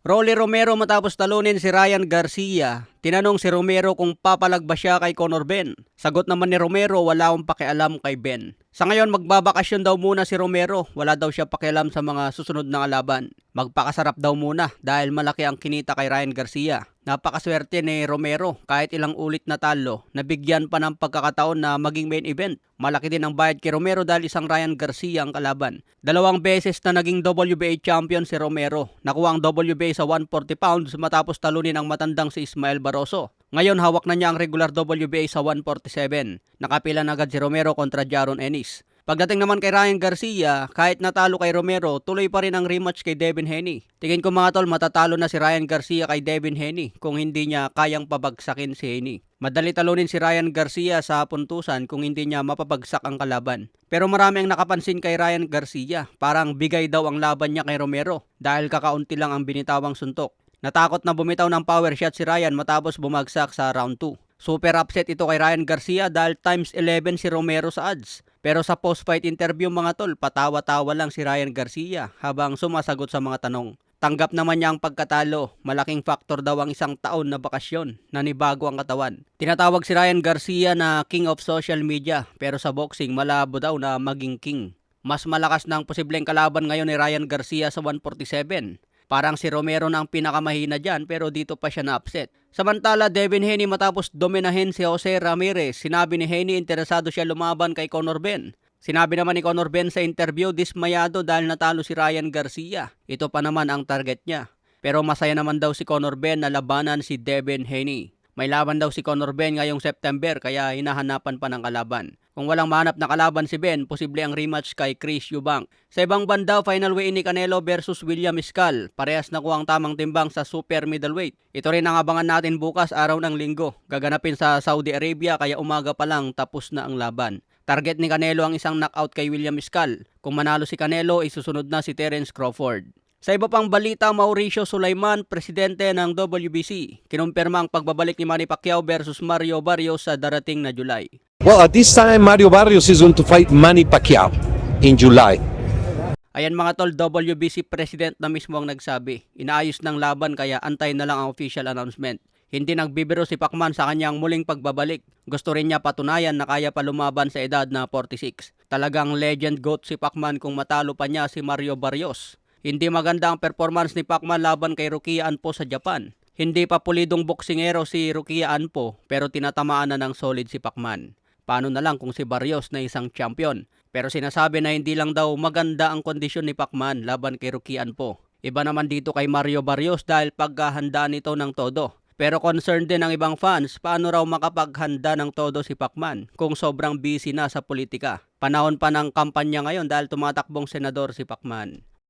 Rolly Romero matapos talunin si Ryan Garcia. Tinanong si Romero kung papalag ba siya kay Conor Benn. Sagot naman ni Romero, wala akong pakialam kay Benn. Sa ngayon magbabakasyon daw muna si Romero. Wala daw siya pakialam sa mga susunod na kalaban. Magpakasarap daw muna dahil malaki ang kinita kay Ryan Garcia. Napakaswerte ni Romero kahit ilang ulit na talo, nabigyan pa ng pagkakataon na maging main event. Malaki din ang bayad kay Romero dahil isang Ryan Garcia ang kalaban. 2 beses na naging WBA champion si Romero. Nakuha ang WBA sa 140 pounds matapos talunin ang matandang si Ismael Barroso. Ngayon hawak na niya ang regular WBA sa 147. Nakapila na agad si Romero kontra Jaron Ennis. Pagdating naman kay Ryan Garcia, kahit natalo kay Romero, tuloy pa rin ang rematch kay Devin Haney. Tingin ko mga tol, matatalo na si Ryan Garcia kay Devin Haney kung hindi niya kayang pabagsakin si Haney. Madali talunin si Ryan Garcia sa puntusan kung hindi niya mapapagsak ang kalaban. Pero marami ang nakapansin kay Ryan Garcia, parang bigay daw ang laban niya kay Romero dahil kakaunti lang ang binitawang suntok. Natakot na bumitaw ng power shot si Ryan matapos bumagsak sa round 2. Super upset ito kay Ryan Garcia dahil times 11 si Romero sa odds. Pero sa post-fight interview mga tol, patawa-tawa lang si Ryan Garcia habang sumasagot sa mga tanong. Tanggap naman niya ang pagkatalo. Malaking faktor daw ang isang taon na bakasyon na nibago ang katawan. Tinatawag si Ryan Garcia na king of social media pero sa boxing malabo daw na maging king. Mas malakas na ang posibleng kalaban ngayon ni Ryan Garcia sa 147. Parang si Romero na ang pinakamahina dyan pero dito pa siya na-upset. Samantala, Devin Haney matapos dominahin si Jose Ramirez, sinabi ni Haney interesado siya lumaban kay Conor Benn. Sinabi naman ni Conor Benn sa interview, dismayado dahil natalo si Ryan Garcia. Ito pa naman ang target niya. Pero masaya naman daw si Conor Benn na labanan si Devin Haney. May laban daw si Conor Benn ngayong September kaya hinahanapan pa ng kalaban. Kung walang mahanap na kalaban si Benn, posible ang rematch kay Chris Eubank. Sa ibang banda, final weigh-in ni Canelo versus William Iscal. Parehas nakuha ang tamang timbang sa super middleweight. Ito rin ang abangan natin bukas araw ng linggo. Gaganapin sa Saudi Arabia kaya umaga pa lang tapos na ang laban. Target ni Canelo ang isang knockout kay William Iscal. Kung manalo si Canelo, isusunod na si Terence Crawford. Sa iba pang balita, Mauricio Sulaiman, presidente ng WBC, kinumpirma ang pagbabalik ni Manny Pacquiao versus Mario Barrios sa darating na July. Well, at this time, Mario Barrios is going to fight Manny Pacquiao in July. Ayan mga tol, WBC president na mismo ang nagsabi. Inaayos ng laban kaya antay na lang ang official announcement. Hindi nagbibiro si Pacman sa kanyang muling pagbabalik. Gusto rin niya patunayan na kaya pa lumaban sa edad na 46. Talagang legend GOAT si Pacman kung matalo pa niya si Mario Barrios. Hindi maganda ang performance ni Pacman laban kay Rukia Anpo sa Japan. Hindi pa pulidong boksingero si Rukia Anpo pero tinatamaan na ng solid si Pacman. Paano na lang kung si Barrios na isang champion? Pero sinasabi na hindi lang daw maganda ang kondisyon ni Pacman laban kay Rukia Anpo. Iba naman dito kay Mario Barrios dahil paghahanda nito ng todo. Pero concerned din ang ibang fans, paano raw makapaghanda ng todo si Pacman kung sobrang busy na sa politika. Panahon pa ng kampanya ngayon dahil tumatakbong senador si Pacman.